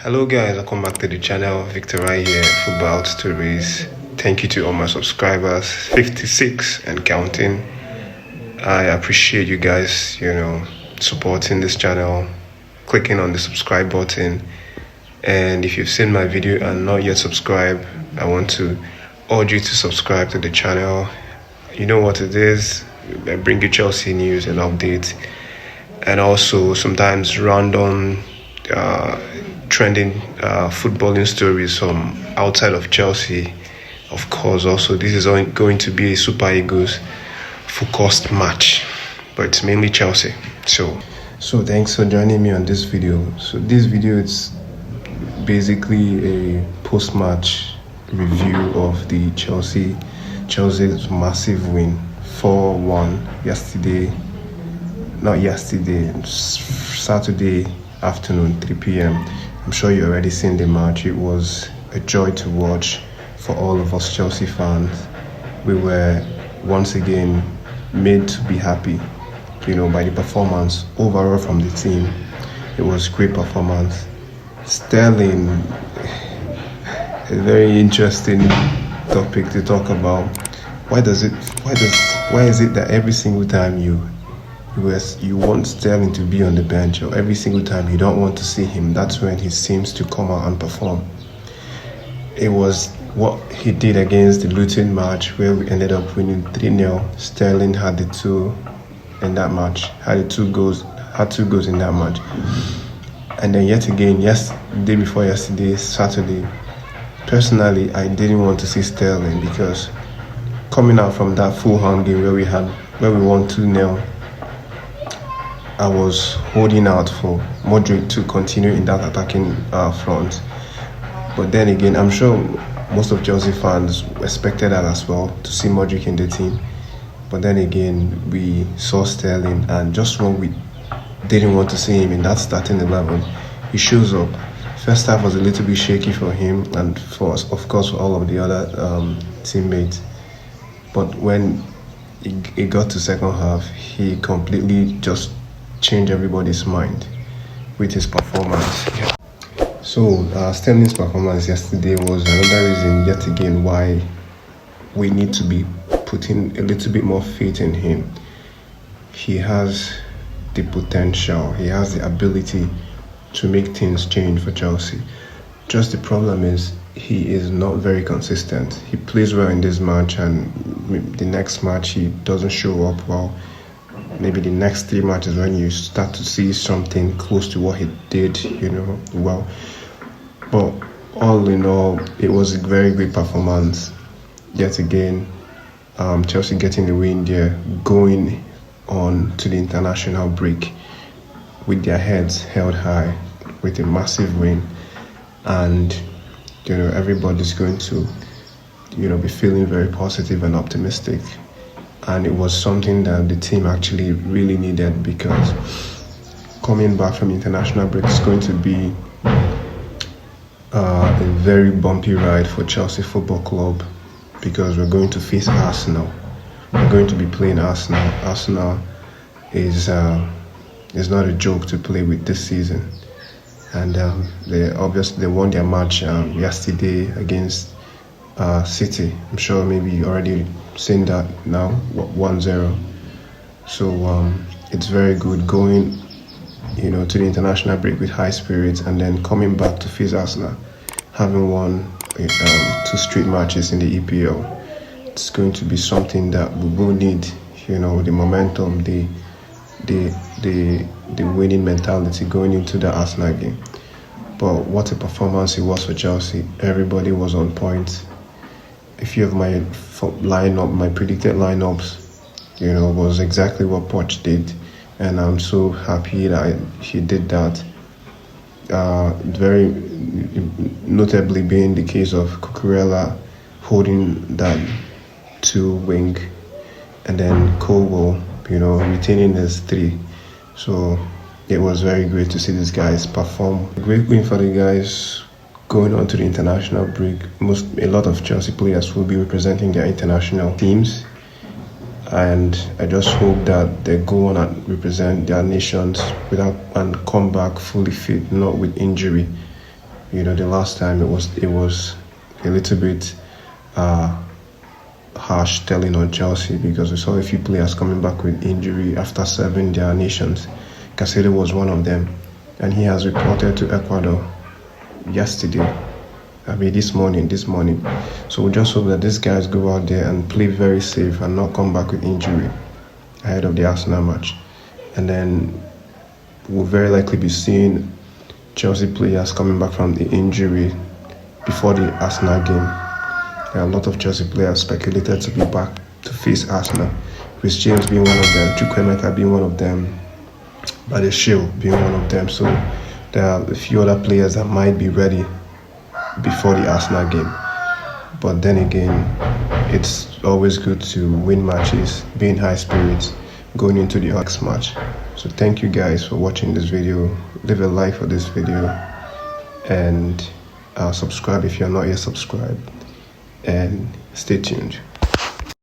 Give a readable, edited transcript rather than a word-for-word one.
Hello guys, welcome back to the channel. Victor right here, Football Stories. Thank you to all my subscribers, 56 and counting. I appreciate you guys, supporting this channel, clicking on the subscribe button. And if you've seen my video and not yet subscribed, I want to urge you to subscribe to the channel. You know what it is. I bring you Chelsea news and updates, and also sometimes random trending footballing stories from outside of Chelsea. Of course, also this is going to be a Super Eagles focused match, but it's mainly Chelsea. So thanks for joining me on this video. So this video is basically a post-match review of the Chelsea's massive win 4-1 Saturday afternoon, 3 p.m. I'm sure you already seen the match. It was a joy to watch for all of us Chelsea fans. We were once again made to be happy, by the performance overall from the team. It was great performance. Sterling, a very interesting topic to talk about. Why is it that every single time you want Sterling to be on the bench, or every single time you don't want to see him, that's when he seems to come out and perform? It was what he did against the Luton match, where we ended up winning 3-0. Sterling had two goals in that match. And then yet again, day before yesterday, Saturday, personally, I didn't want to see Sterling, because coming out from that full-on game where we won 2-0, I was holding out for Modric to continue in that attacking front. But then again, I'm sure most of Chelsea fans expected that as well, to see Modric in the team. But then again, we saw Sterling, and just when we didn't want to see him in that starting 11, he shows up. First half was a little bit shaky for him, and for us, of course, for all of the other teammates. But when it got to second half, he completely just changed everybody's mind with his performance. So Sterling's performance yesterday was another reason yet again why we need to be putting a little bit more faith in him. He has the potential, he has the ability to make things change for Chelsea. Just the problem is he is not very consistent. He plays well in this match, and the next match he doesn't show up well. Maybe the next 3 matches when you start to see something close to what he did, well. But all in all, it was a very great performance. Yet again, Chelsea getting the win there, going on to the international break with their heads held high, with a massive win. And, everybody's going to, be feeling very positive and optimistic. And it was something that the team actually really needed, because coming back from international break is going to be a very bumpy ride for Chelsea Football Club, because we're going to face Arsenal. We're going to be playing Arsenal. Arsenal is not a joke to play with this season. And they won their match yesterday against City. I'm sure maybe you already seen that now, 1-0. So it's very good going, to the international break with high spirits, and then coming back to face Arsenal, having won 2 straight matches in the EPL. It's going to be something that we will need, the momentum, the winning mentality going into the Arsenal game. But what a performance it was for Chelsea. Everybody was on point. A few of my predicted lineups, was exactly what Poch did, and I'm so happy that he did that. Very notably being the case of Cucurella holding that 2 wing, and then Colwell, retaining his 3. So it was very great to see these guys perform. A great win for the guys. Going on to the international break, a lot of Chelsea players will be representing their international teams, and I just hope that they go on and represent their nations and come back fully fit, not with injury. The last time it was a little bit harsh telling on Chelsea, because we saw a few players coming back with injury after serving their nations. Casado was one of them, and he has reported to Ecuador yesterday. This morning. So we just hope that these guys go out there and play very safe and not come back with injury ahead of the Arsenal match. And then we'll very likely be seeing Chelsea players coming back from the injury before the Arsenal game. A lot of Chelsea players speculated to be back to face Arsenal. Chris James being one of them, Chukwuemeka being one of them, Badeshil being one of them. So there are a few other players that might be ready before the Arsenal game. But then again, it's always good to win matches, be in high spirits going into the next match. So thank you guys for watching this video. Leave a like for this video, and subscribe if you're not yet subscribed, and stay tuned.